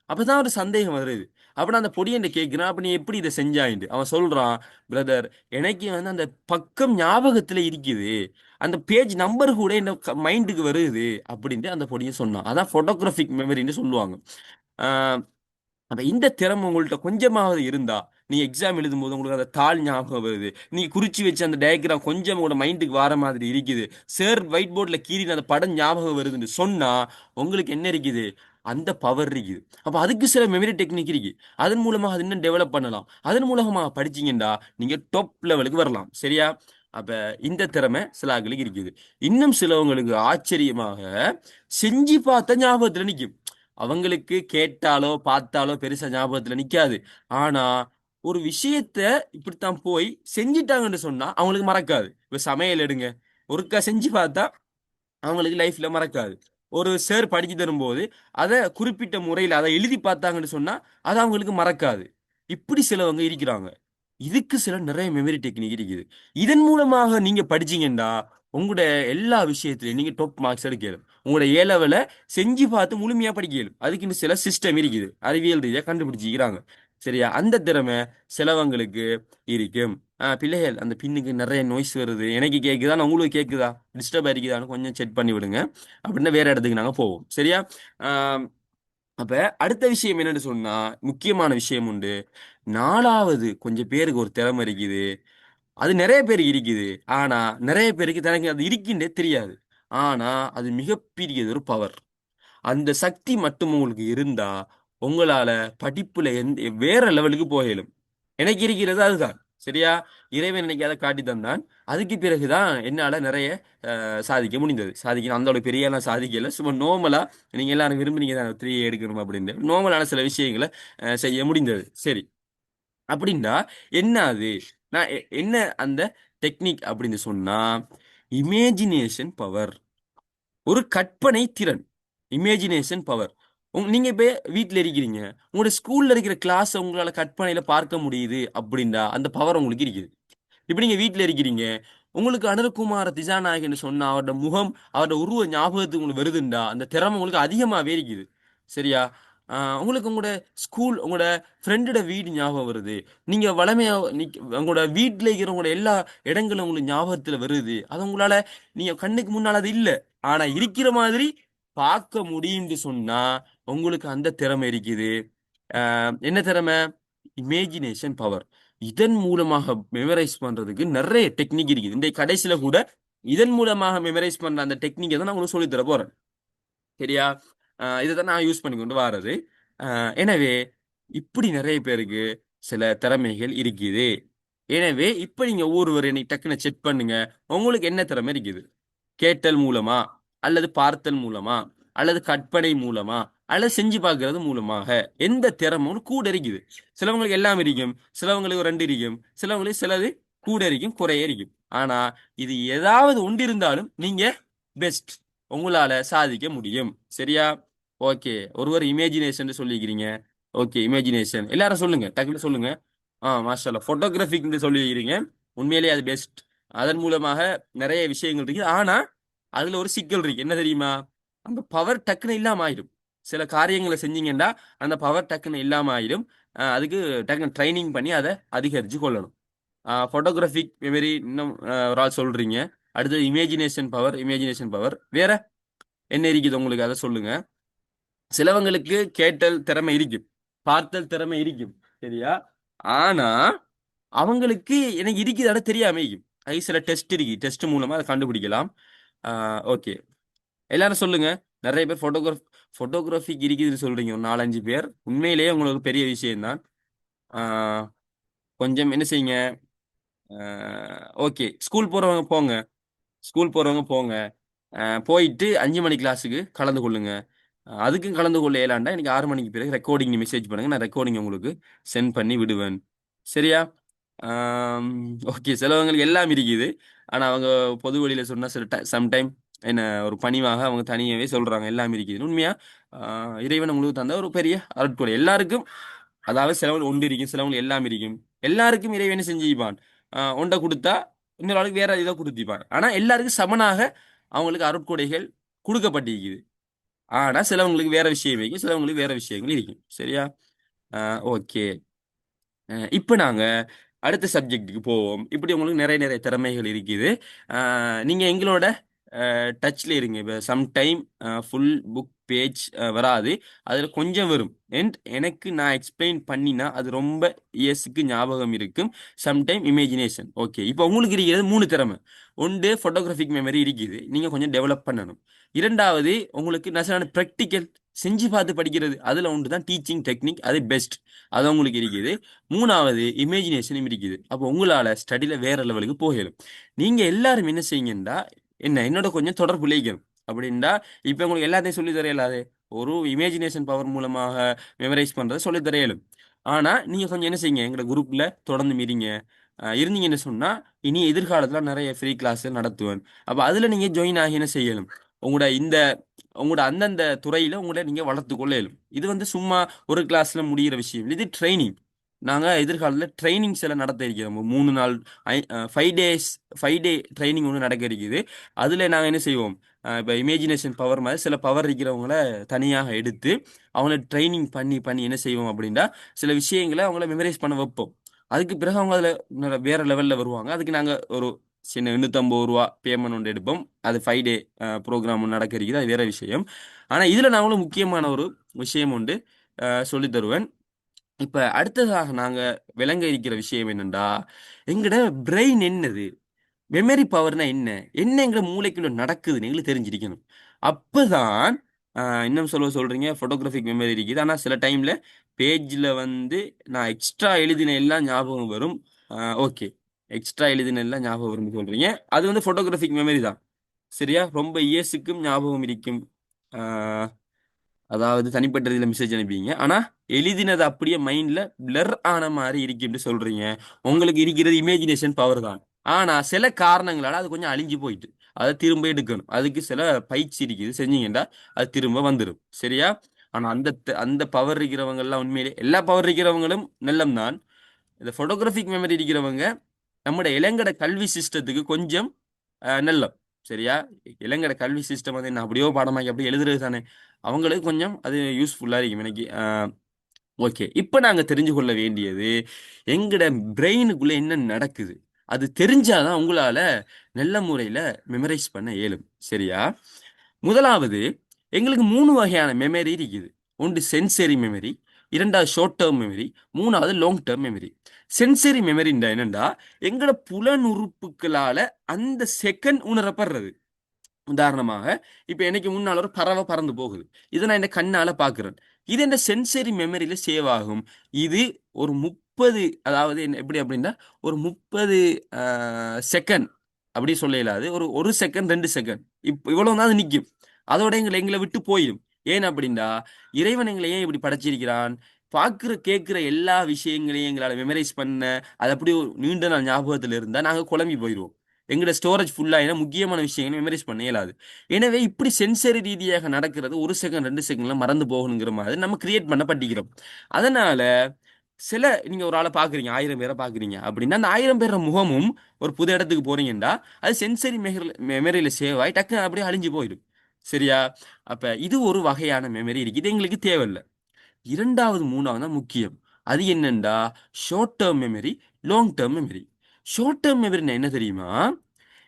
அப்பதான் ஒரு சந்தேகம் வருது. அப்ப நான் அந்த பொடியன்ட்ட கேட்கிறான், அப்ப நீ எப்படி இதை செஞ்சாயின்னு. அவன் சொல்றான், பிரதர் எனக்கு வந்து அந்த பக்கம் ஞாபகத்துல இருக்குது, அந்த பேஜ் நம்பர் கூட என்ன மைண்டுக்கு வருது அப்படின்ட்டு அந்த பொடியன் சொன்னான். அதான் போட்டோகிராஃபிக் மெமரின்னு சொல்லுவாங்க. ஆஹ் அப்ப இந்த திறமை உங்கள்ட்ட கொஞ்சமாவது இருந்தா நீ எக்ஸாம் எழுதும்போது உங்களுக்கு அந்த தாள் ஞாபகம் வருது, நீ குறிச்சு வச்ச அந்த டயக்ராம் கொஞ்சம் உங்களோட மைண்டுக்கு வர மாதிரி இருக்குது, சார் ஒயிட் போர்ட்ல கீறின அந்த படம் ஞாபகம் வருதுன்னு சொன்னா உங்களுக்கு என்ன இருக்குது, அந்த பவர் இருக்குது. அப்ப அதுக்கு சில மெமரி டெக்னிக் இருக்கு. அதன் மூலமா அது இன்னும் டெவலப் பண்ணலாம். அதன் மூலமா படிச்சீங்கன்னா நீங்க டாப் லெவலுக்கு வரலாம். சரியா? அப்ப இந்த திறமை சில ஆட்களுக்கு இருக்குது. இன்னும் சிலவங்களுக்கு ஆச்சரியமாக செஞ்சு பார்த்த ஞாபகத்துல நிக்கும். அவங்களுக்கு கேட்டாலோ பார்த்தாலோ பெருசா ஞாபகத்துல நிக்காது. ஆனா ஒரு விஷயத்த இப்படித்தான் போய் செஞ்சிட்டாங்கன்னு சொன்னா அவங்களுக்கு மறக்காது. இப்ப சமையல் எடுங்க, ஒருக்கா செஞ்சு பார்த்தா அவங்களுக்கு லைஃப்ல மறக்காது. ஒரு சார் படிச்சு தரும்போது அதை குறிப்பிட்ட முறையில் அதை எழுதி பார்த்தாங்கன்னு சொன்னா அது அவங்களுக்கு மறக்காது. இப்படி சிலவங்க இருக்கிறாங்க. இதுக்கு சில நிறைய மெமரி டெக்னிக் இருக்குது. இதன் மூலமாக நீங்க படிச்சீங்கன்னா உங்களோட எல்லா விஷயத்திலையும் நீங்க டாப் மார்க்ஸ் எடுக்கணும். உங்களோட ஏ லெவல செஞ்சு பார்த்து முழுமையா படிக்கணும். அதுக்குன்னு சில சிஸ்டம் இருக்குது, அறிவியல் ரீதியா கண்டுபிடிச்சிக்கிறாங்க. சரியா? அந்த திறமை சிலவங்களுக்கு இருக்கும். பிள்ளைகள் அந்த பின்னுக்கு நிறைய நோய்ஸ் வருது, எனக்கு கேக்குதா நான் உங்களுக்கு கேக்குதா, டிஸ்டர்ப் ஆயிருக்குதான்னு கொஞ்சம் செக் பண்ணி விடுங்க. அப்படின்னா வேற இடத்துக்கு நாங்க போவோம். சரியா? ஆஹ் அப்ப அடுத்த விஷயம் என்னன்னு சொன்னா முக்கியமான விஷயம் உண்டு. நாலாவது கொஞ்சம் பேருக்கு ஒரு திறமை இருக்குது. அது நிறைய பேருக்கு இருக்குது. ஆனா நிறைய பேருக்கு தனக்கு அது இருக்குன்னே தெரியாது. ஆனா அது மிகப்பெரிய ஒரு பவர். அந்த சக்தி மட்டும் உங்களுக்கு இருந்தா உங்களால படிப்புல வேற லெவலுக்கு போகலும். எனக்கு இருக்கிறது அதுதான். சரியா? இறைவன் எனக்கு அதை காட்டி தந்தான். அதுக்கு பிறகுதான் என்னால நிறைய சாதிக்க முடிந்தது. சாதிக்கணும் அந்த அளவுக்கு பெரிய எல்லாம் சாதிக்கல, சும்மா நோமலா நீங்க எல்லாரும் விரும்புனீங்க தான் 3 எடுக்கணும் அப்படின்னு நோமலான சில விஷயங்களை செய்ய முடிந்தது. சரி, அப்படின்னா என்ன அது, நான் என்ன அந்த டெக்னிக் அப்படின்னு சொன்னா இமேஜினேஷன் பவர், ஒரு கற்பனை திறன், இமேஜினேஷன் பவர். நீங்க இப்ப வீட்ல இருக்கிறீங்க, உங்களோட ஸ்கூல்ல இருக்கிற கிளாஸ் உங்களால கற்பனையில பார்க்க முடியுது அப்படின்னா அந்த பவர் உங்களுக்கு இருக்குது. இப்ப நீங்க வீட்ல இருக்கிறீங்க, உங்களுக்கு அனுரகுமார திசாநாயகன்னு சொன்னா அவரோட முகம் அவரோட உருவ ஞாபகத்துக்கு உங்களுக்கு வருதுண்டா அந்த திறமை உங்களுக்கு அதிகமாவே இருக்குது. சரியா? உங்களுக்கு உங்களோட ஸ்கூல் உங்களோட ஃப்ரெண்டோட வீடு ஞாபகம் வருது. நீங்க வளமையா உங்களோட வீட்டில் இருக்கிற உங்களோட எல்லா இடங்களும் உங்களுக்கு ஞாபகத்துல வருது. அது உங்களால நீங்க கண்ணுக்கு முன்னால் அது இல்ல, ஆனா இருக்கிற மாதிரி பார்க்க முடியும்னு சொன்னா உங்களுக்கு அந்த திறமை இருக்குது. என்ன திறமை? Imagination power. இதன் மூலமாக மெமரைஸ் பண்றதுக்கு நிறைய டெக்னிக் இருக்குது. இந்த கடைசியில கூட இதன் மூலமாக மெமரைஸ் பண்ற அந்த டெக்னிக்கை தான் நான் உங்களுக்கு சொல்லித் தர போறேன். சரியா? இதை தான் நான் யூஸ் பண்ணி கொண்டு வாரது. எனவே இப்படி நிறைய பேருக்கு சில திறமைகள் இருக்குது. எனவே இப்ப நீங்க ஒவ்வொருவர் என்னை டக்குன்னு செக் பண்ணுங்க. உங்களுக்கு என்ன திறமை இருக்குது? கேட்டல் மூலமா, அல்லது பார்த்தல் மூலமா, அல்லது கற்பனை மூலமா, அல்லது செஞ்சு பார்க்கிறது மூலமாக எந்த திறமும் கூட இருக்குது. சிலவங்களுக்கு எல்லாம் இருக்கும், சிலவங்களுக்கு ரெண்டு இருக்கும், சிலவங்களுக்கு சிலது கூட இருக்கும், குறைய இருக்கும். ஆனா இது ஏதாவது ஒன்று இருந்தாலும் நீங்க பெஸ்ட், உங்களால சாதிக்க முடியும். சரியா? ஓகே. ஒருவர் இமேஜினேஷன் சொல்லிக்கிறீங்க. ஓகே, இமேஜினேஷன் எல்லாரும் சொல்லுங்க, டக்குனு சொல்லுங்க. மாஷால்லா, போட்டோகிராஃபிக்னு சொல்லிக்கிறீங்க. உண்மையிலேயே அது பெஸ்ட். அதன் மூலமாக நிறைய விஷயங்கள் இருக்கு. ஆனா அதுல ஒரு சிக்கல் இருக்கு, என்ன தெரியுமா? அந்த பவர் டக்குன்னு இல்லாம ஆயிடும். சில காரியங்களை செஞ்சீங்கன்னா அந்த பவர் டக்குன்னு இல்லாம ஆயிடும். அதுக்கு டக்குன்னு ட்ரைனிங் பண்ணி அதை அதிகரிச்சு கொள்ளணும். போட்டோகிராஃபிக் மெமரி இன்னும் ஒரு ஆள் சொல்றீங்க. அடுத்தது இமேஜினேஷன் பவர். இமேஜினேஷன் பவர் வேற என்ன இருக்குது உங்களுக்கு, அதை சொல்லுங்க. சிலவங்களுக்கு கேட்டல் திறமை இருக்கும், பார்த்தல் திறமை இருக்கும். சரியா? ஆனா அவங்களுக்கு எனக்கு இருக்குதாட தெரியாம இருக்கும். அது சில டெஸ்ட் இருக்கு, டெஸ்ட் மூலமா அதை கண்டுபிடிக்கலாம். ஓகே, எல்லாரும் சொல்லுங்க. நிறைய பேர் போட்டோகிராஃபிக் இருக்குதுன்னு சொல்றீங்க, ஒரு 4-5 பேர். உண்மையிலேயே உங்களுக்கு பெரிய விஷயம்தான். ஆஹ் கொஞ்சம் என்ன செய்யுங்க. ஓகே, ஸ்கூல் போறவங்க போங்க. ஸ்கூல் போறவங்க போங்க. போயிட்டு 5 மணி கிளாஸுக்கு கலந்து கொள்ளுங்க. அதுக்கும் கலந்து கொள்ள இயலாண்டா எனக்கு 6 மணிக்கு பிறகு ரெக்கார்டிங் மெசேஜ் பண்ணுங்க, நான் ரெக்கார்டிங் உங்களுக்கு சென்ட் பண்ணி விடுவேன். சரியா? ஓகே, சிலவங்களுக்கு எல்லாம் இருக்குது. ஆனா அவங்க பொது வழியில சொன்னா சில சம்டைம் என்ன ஒரு பணிவாக அவங்க தனியாவே சொல்றாங்க எல்லாம் இருக்குது. உண்மையா இறைவன் உங்களுக்கு தந்த ஒரு பெரிய அருட்கொடை எல்லாருக்கும். அதாவது சிலவங்க ஒன்று இருக்கும், சிலவங்க எல்லாம் இருக்கும். எல்லாருக்கும் இறைவனை செஞ்சுப்பான். ஒன்றை கொடுத்தா இன்னொரு ஆளுக்கு வேற இதை கொடுத்திப்பான். ஆனா எல்லாருக்கும் சமனாக அவங்களுக்கு அருட்கொடைகள் கொடுக்கப்பட்டிருக்குது. ஆனா சிலவங்களுக்கு வேற விஷயம் இருக்கும், சிலவங்களுக்கு வேற விஷயங்கள் இருக்கும். சரியா? ஓகே. இப்போ நாங்க அடுத்த சப்ஜெக்ட்டுக்கு போவோம். இப்படி உங்களுக்கு நிறைய நிறைய திறமைகள் இருக்குது. நீங்க எங்களோட டச்ல இருங்க. இப்போ சம்டைம் ஃபுல் புக் பேஜ் வராது, அதில் கொஞ்சம் வரும். அண்ட் எனக்கு நான் எக்ஸ்பிளைன் பண்ணினா அது ரொம்ப இயர்ஸுக்கு ஞாபகம் இருக்கும். Sometime imagination. ஓகே, இப்போ உங்களுக்கு இருக்கிறது 3 திறமை. ஒன்று ஃபோட்டோகிராஃபிக் மெமரி இருக்குது, நீங்கள் கொஞ்சம் டெவலப் பண்ணணும். இரண்டாவது உங்களுக்கு நெசவான ப்ராக்டிக்கல் செஞ்சு பார்த்து படிக்கிறது, அதில் ஒன்று தான் டீச்சிங் டெக்னிக், அது பெஸ்ட். அது உங்களுக்கு இருக்குது. மூணாவது இமேஜினேஷனும் இருக்குது. அப்போ உங்களால் ஸ்டடியில் வேற லெவலுக்கு போகலும். நீங்கள் எல்லாரும் என்ன செய்யுங்கன்னா, என்னோட கொஞ்சம் தொடர்பு இழைக்கணும். அப்படின்னா இப்போ உங்களுக்கு எல்லாத்தையும் சொல்லி தர இயலாது. ஒரு இமேஜினேஷன் பவர் மூலமாக மெமரைஸ் பண்ணுறதை சொல்லி தர இயலும். ஆனால் நீங்கள் கொஞ்சம் என்ன செய்யுங்க, எங்களோட குரூப்பில் தொடர்ந்து மீறிங்க. இருந்தீங்கன்னு சொன்னால் இனி எதிர்காலத்தில் நிறைய ஃப்ரீ கிளாஸ் நடத்துவேன். அப்போ அதில் நீங்கள் ஜாயின் ஆகி என்ன செய்யணும், உங்களோட அந்தந்த துறையில் உங்களை நீங்கள் வளர்த்து கொள்ள இயலும். இது சும்மா ஒரு கிளாஸில் முடிகிற விஷயம் இல்லை, இது ட்ரைனிங். நாங்கள் எதிர்காலத்தில் ட்ரைனிங்ஸ் எல்லாம் நடத்த இருக்கிறோம். 3 நாள் 5 டேஸ் 5 டே ட்ரைனிங் ஒன்று நடக்க இருக்குது. அதில் நாங்கள் என்ன செய்வோம், இப்போ இமேஜினேஷன் பவர் மாதிரி சில பவர் இருக்கிறவங்கள தனியாக எடுத்து அவங்கள ட்ரைனிங் பண்ணி பண்ணி என்ன செய்வோம் அப்படின்னா சில விஷயங்களை அவங்கள மெமரைஸ் பண்ண வைப்போம். அதுக்கு பிறகு அவங்க அதில் வேற லெவலில் வருவாங்க. அதுக்கு நாங்கள் ஒரு சின்ன 850 ரூபா பேமெண்ட் ஒன்று எடுப்போம். அது 5 டே ப்ரோக்ராம் நடக்க இருக்குது, அது வேற விஷயம். ஆனால் இதில் நாங்களும் முக்கியமான ஒரு விஷயம் உண்டு சொல்லி தருவேன். இப்ப அடுத்ததாக நாங்க விளங்க இருக்கிற விஷயம் என்னண்டா, எங்கட பிரெயின் என்னது, மெமரி பவர்னா என்ன, என்ன எங்க மூளைக்குள்ள நடக்குதுன்னு எங்களுக்கு தெரிஞ்சிருக்கணும். அப்பதான் இன்னும் சொல்றீங்க போட்டோகிராஃபிக் மெமரி இருக்குது. ஆனா சில டைம்ல பேஜ்ல நான் எக்ஸ்ட்ரா எழுதின எல்லாம் ஞாபகம் வரும். ஓகே, எக்ஸ்ட்ரா எழுதின எல்லாம் ஞாபகம் வரும்னு சொல்றீங்க. அது போட்டோகிராஃபிக் மெமரி தான். சரியா? ரொம்ப இயர்ஸுக்கும் ஞாபகம் இருக்கும். ஆஹ் அதாவது தனிப்பட்ட இதில் மெசேஜ் அனுப்பிங்க, ஆனா எழுதினது அப்படியே மைண்ட்ல பிளர் ஆன மாதிரி இருக்குன்னு சொல்றீங்க. உங்களுக்கு இருக்கிறது இமேஜினேஷன் பவர் தான். ஆனா சில காரணங்களால அது கொஞ்சம் அழிஞ்சு போயிட்டு அதை திரும்ப எடுக்கணும். அதுக்கு சில பயிற்சி இருக்குது, செஞ்சீங்கன்னா அது திரும்ப வந்துடும். சரியா? ஆனா அந்த பவர் இருக்கிறவங்க எல்லாம் உண்மையிலே எல்லா பவர் இருக்கிறவங்களும் நல்லம் தான். இந்த போட்டோகிராஃபிக் மெமரி இருக்கிறவங்க நம்முடைய இளங்கட கல்வி சிஸ்டத்துக்கு கொஞ்சம் நல்லம். சரியா? இளங்கட கல்வி சிஸ்டம் என்ன அப்படியோ பாடமாக்கி அப்படி எழுதுறது தானே, அவங்களுக்கு கொஞ்சம் அது யூஸ்ஃபுல்லாக இருக்கும் எனக்கு. ஓகே, இப்போ நாங்கள் தெரிஞ்சு கொள்ள வேண்டியது எங்கட பிரெயினுக்குள்ளே என்ன நடக்குது, அது தெரிஞ்சாதான் உங்களால் நல்ல முறையில் மெமரைஸ் பண்ண இயலும். சரியா? முதலாவது, எங்களுக்கு 3 வகையான மெமரி இருக்குது. ஒன்று சென்சரி மெமரி, இரண்டாவது ஷார்ட் டேர்ம் மெமரி, மூணாவது லாங் டேர்ம் மெமரி. சென்சரி மெமரிண்டா என்னண்டா, எங்களோட புலனுறுப்புகளால அந்த செகண்ட் உணரப்படுறது. உதாரணமாக இப்ப எனக்கு முன்னால் ஒரு பறவை பறந்து போகுது, இதை நான் இந்த கண்ணால பாக்குறேன். இது இந்த சென்சரி மெமரியில சேவ் ஆகும். இது ஒரு 30, அதாவது எப்படி அப்படின்னா ஒரு 30 செகண்ட் அப்படி சொல்ல இயலாது. ஒரு 1 செகண்ட் 2 செகண்ட் இவ்வளவு தான் அது நிக்கும். அதோட எங்களை விட்டு போயிடும். ஏன் அப்படின்னா இறைவன் எங்களை ஏன் இப்படி படைச்சிருக்கிறான்? பார்க்குற கேட்குற எல்லா விஷயங்களையும் எங்களால மெமரைஸ் பண்ண, அது அப்படியே ஒரு நீண்ட நாள் ஞாபகத்துல இருந்தா நாங்க குழம்பி போயிருவோம். எங்களோட ஸ்டோரேஜ் ஃபுல்லாயினா முக்கியமான விஷயங்களை மெமரைஸ் பண்ண இயலாது. எனவே இப்படி சென்சரி ரீதியாக நடக்கிறது 1 செகண்ட் 2 செகண்ட்ல மறந்து போகணுங்கிற மாதிரி நம்ம கிரியேட் பண்ண பட்டிக்கிறோம். அதனால சில நீங்க ஒரு ஆளை பாக்குறீங்க, 1000 பேரை பாக்குறீங்க அப்படின்னா அந்த 1000 பேர முகமும் ஒரு புது இடத்துக்கு போறீங்கன்னா அது சென்சரி மெமரியில சேவ் ஆகி டக்குன்னு அப்படியே அழிஞ்சு போயிடும். சரியா? அப்ப இது ஒரு வகையான மெமரி இருக்கு. இது எங்களுக்கு தேவையில்லை. இரண்டாவது மூணாவது தான் முக்கியம். அது என்னண்டா short term memory, long term memory. Short term மெமரினா என்ன தெரியுமா?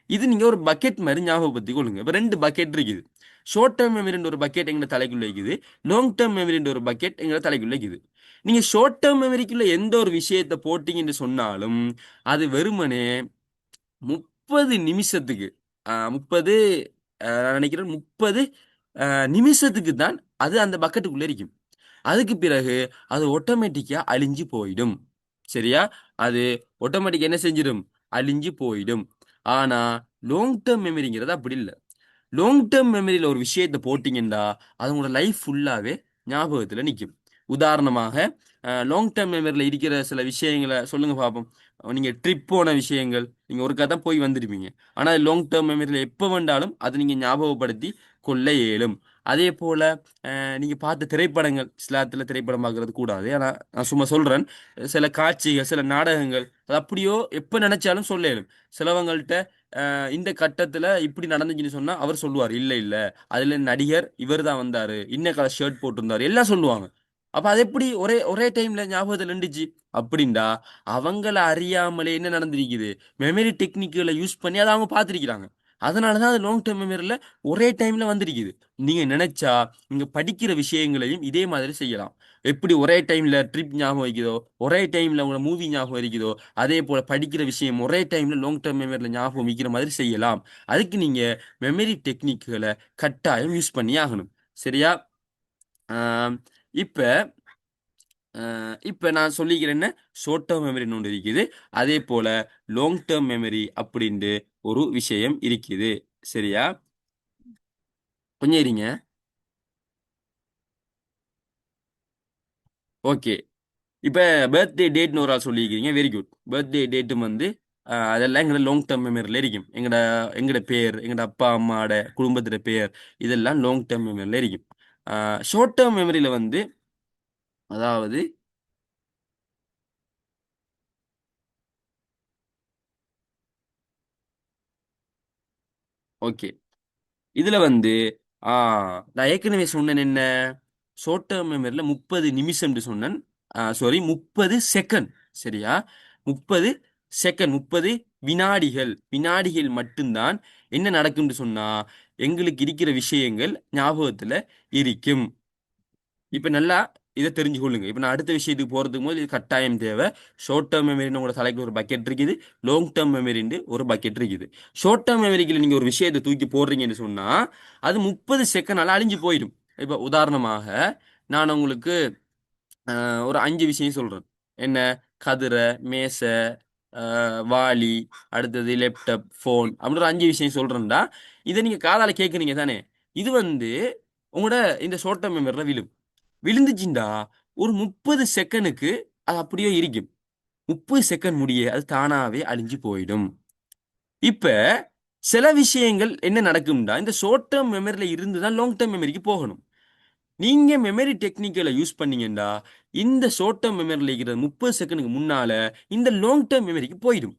இது நீங்க ஒரு பக்கெட் மாதிரி ஞாபகப்படுத்திக் கொள்ளுங்க. இப்ப 2 பக்கெட் இருக்குது. ஷார்ட் டேர்ம் மெமரின்ற ஒரு பக்கெட் எங்க தலைக்குள்ள இருக்குது. லாங் டேர்ம் மெமரின்ற ஒரு பக்கெட் எங்க தலைக்குள்ள இருக்குது. நீங்க ஷார்ட் டேர்ம் மெமரிக்குள்ள எந்த ஒரு விஷயத்தை போட்டீங்கன்னு சொன்னாலும் அது வெறுமனே 30 நிமிஷத்துக்கு 30 நான் நினைக்கிறேன் 30 நிமிஷத்துக்கு தான் அது அந்த பக்கெட்டுக்குள்ள இருக்கும். அதுக்கு பிறகு அது ஆட்டோமேட்டிக்கா அழிஞ்சு போயிடும். சரியா? அது ஆட்டோமேட்டிக்கா என்ன செஞ்சிடும்? அழிஞ்சு போயிடும். ஆனா லாங் டேர்ம் மெமரிங்கிறது அப்படி இல்ல. லாங் டேர்ம் மெமரியில ஒரு விஷயத்தை போட்டீங்கன்னா அது உங்களோட லைஃப் ஃபுல்லாவே ஞாபகத்துல நிக்கும். உதாரணமாக லாங் டேர்ம் மெமரியில இருக்கிற சில விஷயங்களை சொல்லுங்க பார்ப்போம். நீங்க ட்ரிப் போன விஷயங்கள் நீங்க ஒருக்கா தான் போய் வந்துருப்பீங்க. ஆனா லாங் டேர்ம் மெமரியில எப்ப வேண்டாலும் அது நீங்க ஞாபகப்படுத்தி கொள்ள இயலும். அதே போல நீங்க பார்த்த திரைப்படங்கள், சிலாத்துல திரைப்படம் பார்க்கறது கூடாது. ஆனா நான் சும்மா சொல்றேன். சில காட்சிகள் சில நாடகங்கள் அது அப்படியோ எப்ப நினைச்சாலும் சொல்ல இயலும். சிலவங்கள்ட்ட இந்த கட்டத்துல இப்படி நடந்துச்சுன்னு சொன்னா அவர் சொல்லுவார், இல்ல இல்ல அதுல நடிகர் இவர் தான் வந்தாரு, இன்ன கலர் ஷர்ட் போட்டிருந்தாரு, எல்லாம் சொல்லுவாங்க. அப்ப அது எப்படி ஒரே ஒரே டைம்ல ஞாபகத்துல நின்றுச்சு அப்படின்டா அவங்கள அறியாமலே என்ன நடந்திருக்குது? மெமரி டெக்னிக்குகளை யூஸ் பண்ணி அதை அவங்க பார்த்திருக்கிறாங்க. அதனாலதான் அது லாங் டேர்ம் மெமரியில ஒரே டைம்ல வந்திருக்குது. நீங்க நினைச்சா நீங்க படிக்கிற விஷயங்களையும் இதே மாதிரி செய்யலாம். எப்படி ஒரே டைம்ல ட்ரிப் ஞாபகம் வைக்குதோ, ஒரே டைம்ல உங்களை மூவி ஞாபகம் இருக்குதோ, அதே போல படிக்கிற விஷயம் ஒரே டைம்ல லாங் டேர்ம் மெமரியில ஞாபகம் வைக்கிற மாதிரி செய்யலாம். அதுக்கு நீங்க மெமரி டெக்னிக்குகளை கட்டாயம் யூஸ் பண்ணி ஆகணும். சரியா? ஆம், இப்ப இப்ப நான் சொல்லிக்கிறேன்னு ஷார்ட் டேர்ம் மெமரின்னு ஒன்று இருக்குது. அதே போல லாங் டேர்ம் மெமரி அப்படின்ட்டு ஒரு விஷயம் இருக்குது. சரியா? கொஞ்சம் இருங்க. ஓகே. இப்ப பர்த்டே டேட்னு ஒரு ஆள் சொல்லியிருக்கீங்க. Very good. பர்த்டே டேட்டும் வந்து அதெல்லாம் எங்களோட லாங் டேர்ம் மெமரியில் இருக்கும். எங்களோட எங்களோட பேர், எங்களோட அப்பா அம்மாவோட குடும்பத்தோட பேர், இதெல்லாம் லாங் டேர்ம் மெமரியில் இருக்கும். ஷார்ட் டேர்ம் மெமரியில் வந்து அதாவது ஓகே. இதுல வந்து ஆ நான் ஏற்கனவே சொன்னேன் என்ன? ஷார்ட் டேர்ம் மெமரியில் 30 நிமிஷம் சொன்னேன். Sorry 30 second. சரியா? 30 செகண்ட் 30 வினாடிகள். வினாடிகள் மட்டும்தான் என்ன நடக்கும்னு சொன்னா எங்களுக்கு இருக்கிற விஷயங்கள் ஞாபகத்துல இருக்கும். இப்ப நல்லா இதை தெரிஞ்சு கொள்ளுங்க. இப்ப நான் அடுத்த விஷயத்துக்கு போறதுக்கு போது இது கட்டாயம் தேவை. ஷார்ட் டேர்ம் மெமரின்னு உங்களோட தலைக்கு ஒரு பக்கெட் இருக்குது. லாங் டேர்ம் மெமரின்னு ஒரு பக்கெட் இருக்குது. ஷார்ட் டேர்ம் மெமரிக்குள்ள நீங்க ஒரு விஷயத்தை தூக்கி போடுறீங்கன்னு சொன்னா அது 30 செகண்டால அழிஞ்சு போயிடும். இப்ப உதாரணமாக நான் உங்களுக்கு ஒரு 5 விஷயம் சொல்றேன். என்ன? கதிரை, மேசை, வாளி, அடுத்தது லேப்டாப், ஃபோன் அப்படின்னு ஒரு 5 விஷயம் சொல்றேன்டா இதை நீங்க காதால கேட்குறீங்க தானே? இது வந்து உங்களோட இந்த ஷார்ட் டேர்ம் மெமரியில் விழுந்துச்சுண்டா ஒரு 30 செகண்டுக்கு அது அப்படியே இருக்கும். 30 செகண்ட் முடிய அது தானாவே அழிஞ்சு போயிடும். இப்ப சில விஷயங்கள் என்ன நடக்கும்டா இந்த ஷார்ட் டேர்ம் மெமரியில இருந்து தான் லாங் டேர்ம் மெமரிக்கு போகணும். நீங்க மெமரி டெக்னிக்கலை யூஸ் பண்ணீங்கன்னா இந்த ஷார்ட் டேர்ம் மெமரியில் இருக்கிற 30 செகண்டுக்கு முன்னால இந்த லாங் டேர்ம் மெமரிக்கு போயிடும்.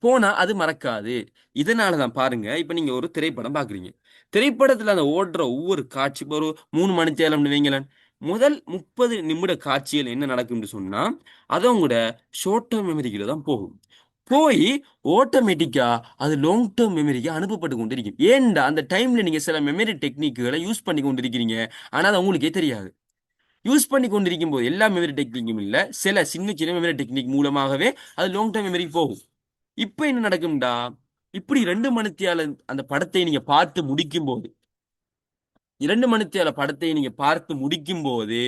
போனா அது மறக்காது. இதனால தான் பாருங்க, இப்ப நீங்க ஒரு திரைப்படம் பாக்குறீங்க. திரைப்படத்துல அந்த ஓடுற ஒவ்வொரு காட்சி இப்ப ஒரு 3 மணி நேரம்னு வைங்களேன். முதல் 30 நிமிட காட்சிகள் என்ன நடக்கும்னு சொன்னா அது உங்களோட ஷார்ட் டேர்ம் மெமரிக்குள்ள தான் போகும். போய் ஆட்டோமேட்டிக்கா அது லாங் டேர்ம் மெமரிக்கு அனுப்பப்பட்டு கொண்டிருக்கும். ஏன்டா அந்த டைம்ல நீங்க சில மெமரி டெக்னிக்குகளை யூஸ் பண்ணி கொண்டிருக்கிறீங்க. ஆனா அது உங்களுக்கே தெரியாது. யூஸ் பண்ணி கொண்டிருக்கும் போது எல்லா மெமரி டெக்னிக்கும் இல்ல, சில சின்ன சின்ன மெமரி டெக்னிக் மூலமாகவே அது லாங் டேர்ம் மெமரிக்கு போகும். இப்ப என்ன நடக்கும்டா? இப்படி 2 மணித்தியால அந்த படத்தை நீங்க பார்த்து முடிக்கும் போது 2 மணித்தியால படத்தை நீங்க பார்த்து முடிக்கும் போது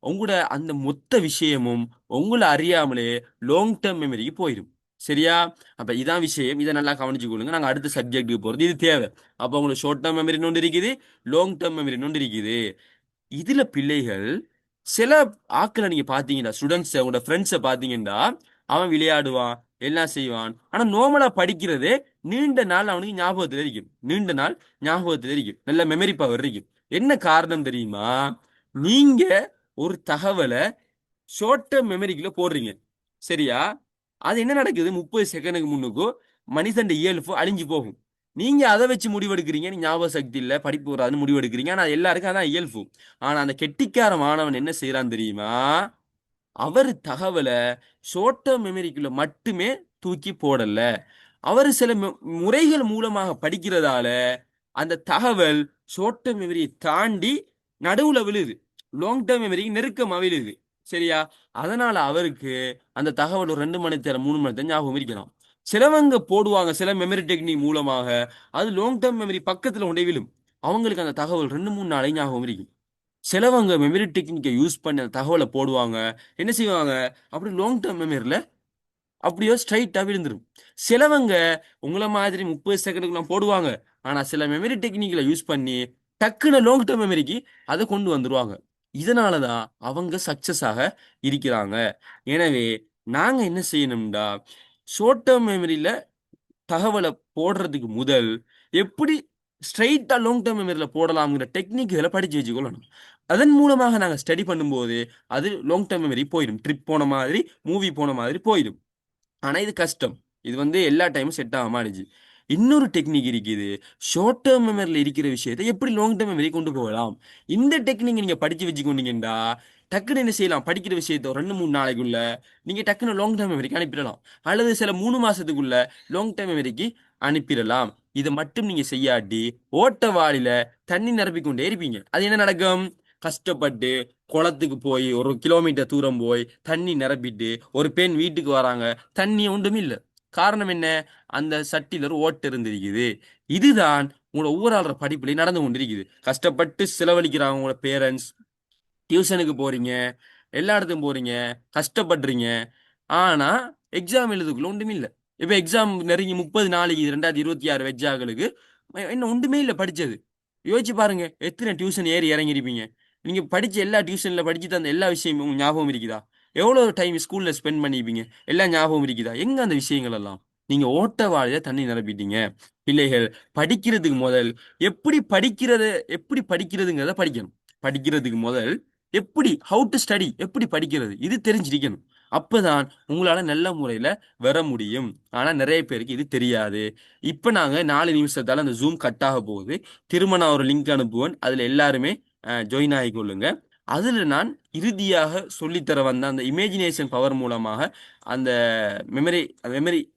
உங்களோட அந்த மொத்த விஷயமும் உங்களை அறியாமலே லாங் டேர்ம் மெமரிக்கு போயிடும். சரியா? அப்ப இதான் விஷயம். இதை நல்லா கவனிச்சுக்கொள்ளுங்க. நாங்க அடுத்த சப்ஜெக்ட்டுக்கு போறது இது தேவை. அப்ப உங்களுக்கு ஷார்ட் டேர்ம் மெமரி ஒன்று இருக்குது, லாங் டேர்ம் மெமரி ஒன்று இருக்குது. இதுல பிள்ளைகள் சில ஆட்களை நீங்க பாத்தீங்கன்னா, ஸ்டூடெண்ட்ஸ் உங்களோட ஃப்ரெண்ட்ஸை பாத்தீங்கன்னா, அவன் விளையாடுவான், எல்லாம் செய்வான். ஆனா நார்மலா படிக்கிறது நீண்ட நாள் அவனுக்கு ஞாபகத்துல இருக்கும். நீண்ட நாள் ஞாபகத்துல இருக்கும். நல்ல மெமரி பவர் இருக்கும். என்ன காரணம் தெரியுமா? நீங்க ஒரு தகவலை ஷார்ட் டேர்ம் மெமரிக்குள்ள போடுறீங்க. சரியா? அது என்ன நடக்குது? 30 செகண்டுக்கு முன்னுக்கு மனிதன் இயல்பு அழிஞ்சு போகும். நீங்க அதை வச்சு முடிவெடுக்கிறீங்க. நீ ஞாபக சக்தி இல்ல, படிப்பு வராதுன்னு முடிவெடுக்கிறீங்க. ஆனா எல்லாருக்கும் அதான் இயல்பு. ஆனா அந்த கெட்டிக்கார மாணவன் என்ன செய்யறான் தெரியுமா? அவர் தகவலை ஷார்ட் டேர்ம் மெமரிக்குள்ள மட்டுமே தூக்கி போடல. அவர் சில முறைகள் மூலமாக படிக்கிறதால அந்த தகவல் ஷார்ட் டேர்ம் மெமரியை தாண்டி நடுவுல விழுது, லாங் டேர்ம் மெமரிக்கு நெருக்கமா விழுது. சரியா? அதனால அவருக்கு அந்த தகவல் ஒரு 2 மணி நேரம் 3 மணி நேரம் ஞாபகம் இருக்கலாம். சிலவங்க போடுவாங்க சில மெமரி டெக்னிக் மூலமாக, அது லாங் டேர்ம் மெமரி பக்கத்துல கொண்டே விழும். அவங்களுக்கு அந்த தகவல் 2 3 நாளை ஞாபகம் இருக்கும். சிலவங்க மெமரி டெக்னிக்கை யூஸ் பண்ணி அந்த தகவலை போடுவாங்க. என்ன செய்வாங்க? அப்படி லாங் டேர்ம் மெமரியில அப்படியோ ஸ்ட்ரைட்டா விழுந்துரும். சிலவங்க உங்கள மாதிரி 30 செகண்டுக்குலாம் போடுவாங்க. ஆனா சில மெமரி டெக்னிக்ல யூஸ் பண்ணி டக்குன்னு லாங் டேர்ம் மெமரிக்கு அதை கொண்டு வந்துருவாங்க. இதனாலதான் அவங்க சக்சஸ் ஆக இருக்கிறாங்க. எனவே நாங்க என்ன செய்யணும்டா, ஷார்ட் டேர்ம் மெமரியில தகவலை போடுறதுக்கு முதல் எப்படி ஸ்ட்ரைட்டா லாங் டேர்ம் மெமரியில போடலாம்ங்கிற டெக்னிக்குகளை படிச்சு வச்சுக்கொள்ளணும். அதன் மூலமாக நாங்க ஸ்டடி பண்ணும்போது அது லாங் டேர்ம் மெமரி போயிடும். ட்ரிப் போன மாதிரி, மூவி போன மாதிரி போயிடும். ஆனா இது கஷ்டம். இது எல்லா டைமும் செட் ஆக மாட்டுச்சு. இன்னொரு டெக்னிக் இருக்குது. ஷார்ட் டேர்ம் மெமரியில் இருக்கிற விஷயத்தை எப்படி லாங் டேர்ம் மெமரி கொண்டு போகலாம். இந்த டெக்னிக் நீங்க படிச்சு வச்சுக்கொண்டீங்கன்னா டக்குன்னு என்ன செய்யலாம்? படிக்கிற விஷயத்தை ஒரு 2 3 நாளைக்குள்ள நீங்க டக்குன்னு லாங் டேர்ம் மெமரிக்கு அனுப்பிடலாம். அல்லது சில 3 மாசத்துக்குள்ள லாங் டேர்ம் மெமரிக்கு அனுப்பிடலாம். இதை மட்டும் நீங்க செய்யாட்டி ஓட்ட வாளில தண்ணி நிரப்பிக் கொண்டே இருப்பீங்க. அது என்ன நடக்கும்? கஷ்டப்பட்டு குளத்துக்கு போய் 1 கிலோமீட்டர் தூரம் போய் தண்ணி நிரப்பிட்டு ஒரு பெண் வீட்டுக்கு வராங்க, தண்ணி ஒன்றும் இல்லை. காரணம் என்ன? அந்த சட்டில ஒரு ஓட்டை இருந்திருக்குது. இதுதான் உங்களோட ஒவ்வொரு படிப்புலையும் நடந்து கொண்டிருக்குது. கஷ்டப்பட்டு செலவழிக்கிறாங்க உங்களோட பேரண்ட்ஸ், டியூஷனுக்கு போறீங்க, எல்லா இடத்துக்கும் போறீங்க, கஷ்டப்படுறீங்க. ஆனா எக்ஸாம் எழுதுக்குள்ள ஒன்றுமே இல்லை. இப்ப எக்ஸாம் நெருங்கி 30 நாளைக்கு 2026 வெஜ்ஜாக்களுக்கு இன்னும் ஒன்றுமே இல்லை படிச்சது. யோசிச்சு பாருங்க, எத்தனை டியூஷன் ஏறி இறங்கிருப்பீங்க. நீங்க படிச்ச எல்லா டியூஷன்ல படிச்சு தந்த எல்லா விஷயமும் உங்களுக்கு ஞாபகம் இருக்குதா? எவ்வளவு டைம் ஸ்கூல்ல ஸ்பெண்ட் பண்ணிருப்பீங்க? எல்லாம் ஞாபகம் இருக்குதா? எங்க அந்த விஷயங்கள் எல்லாம்? நீங்க ஓட்ட வாழில தண்ணி நிரப்பிட்டீங்க. பிள்ளைகள் படிக்கிறதுக்கு முதல் எப்படி படிக்கிறதுங்கிறத படிக்கணும். படிக்கிறதுக்கு முதல் எப்படி ஹவு டு ஸ்டடி, எப்படி படிக்கிறது இது தெரிஞ்சிருக்கணும். அப்பதான் உங்களால நல்ல முறையில வர முடியும். ஆனா நிறைய பேருக்கு இது தெரியாது. இப்ப நாங்க 4 நிமிஷத்தால அந்த ஜூம் கட் ஆக போகுது. திரும்ப நான் ஒரு லிங்க் அனுப்புவேன். அதுல எல்லாருமே ஜாயின் ஆகிக்கொள்ளுங்க. அதுல நான் இறுதியாக சொல்லித்தர வந்த அந்த இமேஜினேஷன் பவர் மூலமாக அந்த மெமரி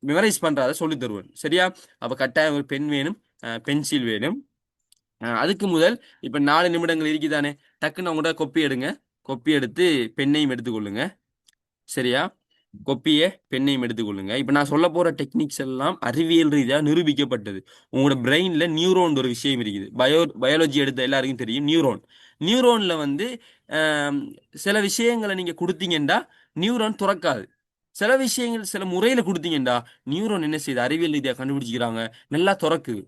மெமரைஸ் பண்றத சொல்லி தருவேன். சரியா? அப்ப கட்டாயம் ஒரு பென் வேணும், பென்சில் வேணும். அதுக்கு முதல் இப்ப 4 நிமிடங்கள் இருக்குதானே, டக்குன்னு உங்களோட கொப்பி எடுங்க. கொப்பி எடுத்து பெண்ணையும் எடுத்துக்கொள்ளுங்க. சரியா? கொப்பிய பெண்ணையும் எடுத்துக்கொள்ளுங்க. இப்ப நான் சொல்ல போற டெக்னிக்ஸ் எல்லாம் அறிவியல் ரீதியா நிரூபிக்கப்பட்டது. உங்களோட பிரெயின்ல நியூரோன் ஒரு விஷயம் இருக்குது. பயாலஜி எடுத்த எல்லாருக்கும் தெரியும் நியூரோன். நியூரோன்ல ஆம், சில விஷயங்களை நீங்க கொடுத்தீங்கன்னா நியூரான் துறக்காது. சில விஷயங்கள் சில முறையில கொடுத்தீங்கன்னா நியூரோன் என்ன செய்யுது? அறிவியல் ரீதியா கண்டுபிடிச்சிக்கிறாங்க, நல்லா துறக்குது.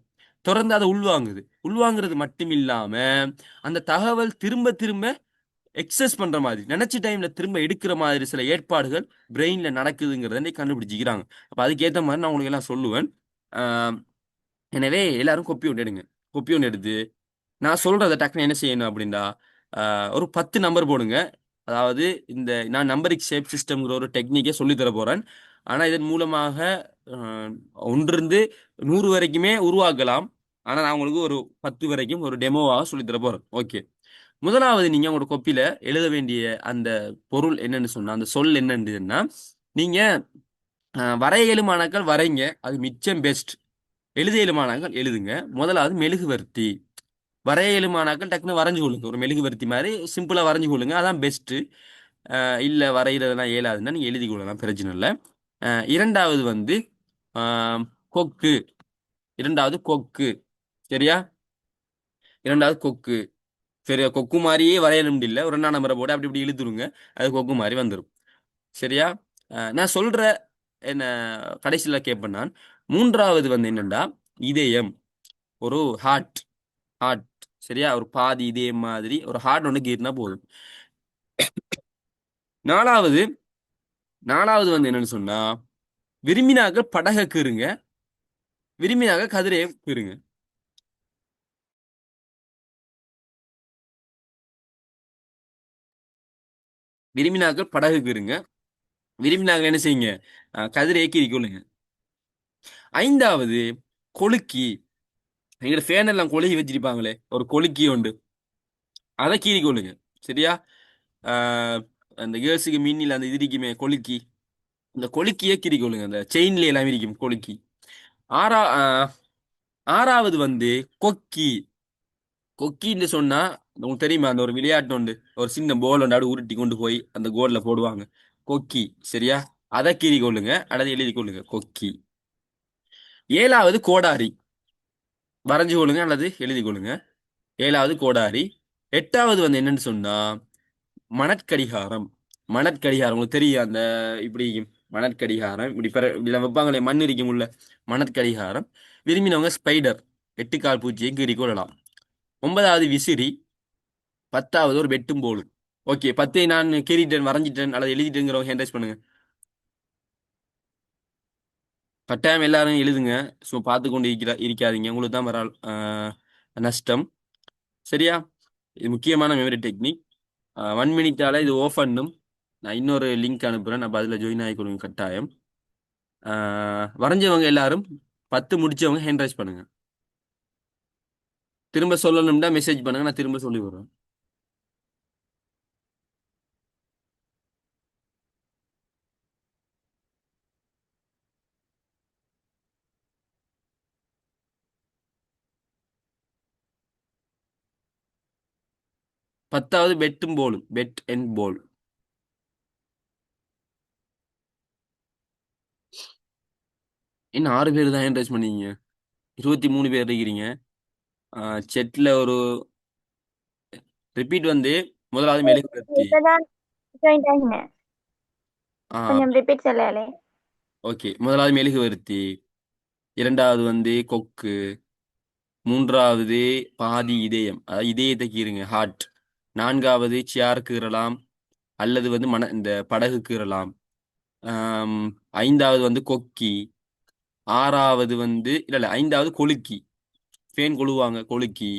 திறந்து அதை உள்வாங்குது. உள்வாங்குறது மட்டும் இல்லாம அந்த தகவல் திரும்ப திரும்ப எக்ஸஸ் பண்ற மாதிரி, நினைச்ச டைம்ல திரும்ப எடுக்கிற மாதிரி சில ஏற்பாடுகள் பிரெயின்ல நடக்குதுங்கிறத கண்டுபிடிச்சிக்கிறாங்க. அப்ப அதுக்கேற்ற மாதிரி நான் உங்களுக்கு எல்லாம் சொல்லுவேன். ஆஹ் எனவே எல்லாரும் கொப்பி ஒன்று எடுங்க. கொப்பி ஒன்று எடுத்து நான் சொல்றதை டக்குன்னு என்ன செய்யணும் அப்படின்னா, ஒரு 10 நம்பர் போடுங்க. அதாவது நான் நம்பரிக் ஷேப் சிஸ்டம்ங்கிற ஒரு டெக்னிக்கை சொல்லி தர போறேன். ஆனா இதன் மூலமாக ஆஹ், 1 to 100 வரைக்குமே உருவாக்கலாம். ஆனா நான் உங்களுக்கு ஒரு 10 வரைக்கும் ஒரு டெமோவாக சொல்லி தர போறேன். ஓகே. முதலாவது நீங்க உங்களோட கொப்பில எழுத வேண்டிய அந்த பொருள் என்னன்னு சொன்னா, அந்த சொல் என்னன்றதுன்னா, நீங்க வரைய இயலுமானாக்கள் வரைங்க, அது மிச்சம் பெஸ்ட். எழுத இயலுமானாக்கள் எழுதுங்க. முதலாவது மெழுகுவர்த்தி. வரைய இயலுமானாக்கள் டக்குன்னு வரைஞ்சு கொள்ளுங்க. ஒரு மெழுகுவர்த்தி மாதிரி சிம்பிளா வரைஞ்சு கொள்ளுங்க, அதான் பெஸ்ட். இல்ல வரைகிறதெல்லாம் இயலாதுன்னா நீங்க எழுதி கொள்ளலாம், பிரச்சனை இல்லை. இரண்டாவது ஆஹ், கொக்கு. இரண்டாவது கொக்கு. சரியா? இரண்டாவது கொக்கு. சரி, கொக்கு மாதிரியே வரையணும் இல்ல, ஒரு 2 நம்பரை போட்டு அப்படி இப்படி இழுத்துருங்க. அது கொக்கு மாதிரி வந்துடும். சரியா? நான் சொல்ற என்ன கடைசியில கேட்பேன் நான். மூன்றாவது வந்து என்னன்னா இதயம். ஒரு ஹார்ட். ஹார்ட். சரியா? ஒரு பாதி இதயம் மாதிரி ஒரு ஹார்ட் ஒன்று கீறினா போதும். நாலாவது நாலாவது வந்து என்னன்னு சொன்னா, விரும்பினாக்க படக கீறுங்க, விரும்பினாக்க கதிரையை கீறுங்க. விரும்பினாக்க படகு கீறுங்க, விரும்பினாக்க என்ன செய்யுங்க, கதிரையை கீறிக்கொள்ளுங்க. ஐந்தாவது கொலுக்கி. எங்க ஃபேன் எல்லாம் கொலுக்கி வச்சிருப்பாங்களே, ஒரு கொலுக்கி உண்டு, அதை கீறிக்கொள்ளுங்க. சரியா? ஆஹ் அந்த கேர்ள்ஸுக்கு மின்னில் அந்த இது இருக்குமே கொலுக்கி, இந்த கொலுக்கியே கீறிக்கொள்ளுங்க, அந்த செயின்ல எல்லாம் இருக்கும் கொலுக்கி. ஆறா ஆறாவது வந்து கொக்கி. கொக்கின்னு சொன்னா உங்களுக்கு தெரியுமா, அந்த ஒரு விளையாட்டு உண்டு, ஒரு சின்ன போல் ஒன்று அப்படி உருட்டி கொண்டு போய் அந்த கோல்ல போடுவாங்க, கொக்கி. சரியா? அதை கீறி கொள்ளுங்க அல்லது எழுதி கொள்ளுங்க, கொக்கி. ஏழாவது கோடாரி. வரைஞ்சு கொள்ளுங்க அல்லது எழுதி கொள்ளுங்க. ஏழாவது கோடாரி. எட்டாவது வந்து என்னன்னு சொன்னா மணற்கடிகாரம். மணற்கடிகாரம் உங்களுக்கு தெரியும், அந்த இப்படி மணற்கடிகாரம் இப்படி இப்படி வைப்பாங்களே, மண் இருக்கும் உள்ள, மணற்கடிகாரம். விரும்பினவங்க ஸ்பைடர், 8 கால் பூச்சியை கீறி கொள்ளலாம். ஒன்பதாவது விசிறி. பத்தாவது ஒரு வெட்டும் போலும். ஓகே, 10 நான் கீறிட்டேன், வரைஞ்சிட்டேன் அல்லது எழுதிட்டேங்கிறவங்க ஹேண்ட் ரைஸ் பண்ணுங்க. கட்டாயம் எல்லாரும் எழுதுங்க. ஸோ பார்த்து கொண்டு இருக்காதீங்க, உங்களுக்கு தான் வர நஷ்டம். சரியா? இது முக்கியமான மெமரி டெக்னிக். 1 மினிட்டால இது ஓஃப் பண்ணும். நான் இன்னொரு லிங்க் அனுப்புறேன், நம்ம அதில் ஜாயின் ஆகிக்கொள்ளுங்க கட்டாயம். வரைஞ்சவங்க எல்லாரும் 10 முடிச்சவங்க ஹேண்ட் ரைஸ் பண்ணுங்க. திரும்ப சொல்லணும்னா மெசேஜ் பண்ணுங்க, நான் திரும்ப சொல்லி விடுறேன். 10வது பெட்டும் போலும், பெட் அண்ட் போல். இன்னும் 6 பேர் தான் ஹேண்ட் ரைஸ் பண்ணீங்க, 23 பேர் இருக்கிறீங்க. செட்ல ஒரு ரிப்பீட் வந்து முதலாவது மெழுகுவர்த்தி. இப்பதான் ஜாயின் ஆகினேன். ஆ கொஞ்சம் ரிப்பீட் சொல்லலே. ஓகே, முதலாவது மெழுகுவர்த்தி. இரண்டாவது வந்து கொக்கு. மூன்றாவது பாதி இதயம், அதாவது இதயத்தை கீறுங்க, ஹார்ட். நான்காவது சேர் கீறலாம் அல்லது வந்து இந்த படகு கீறலாம். ஆம், ஐந்தாவது வந்து கொக்கி. ஆறாவது வந்து இல்ல இல்ல ஐந்தாவது கொலுக்கி, ஃபேன் கொழுவாங்க, கொலுக்கி.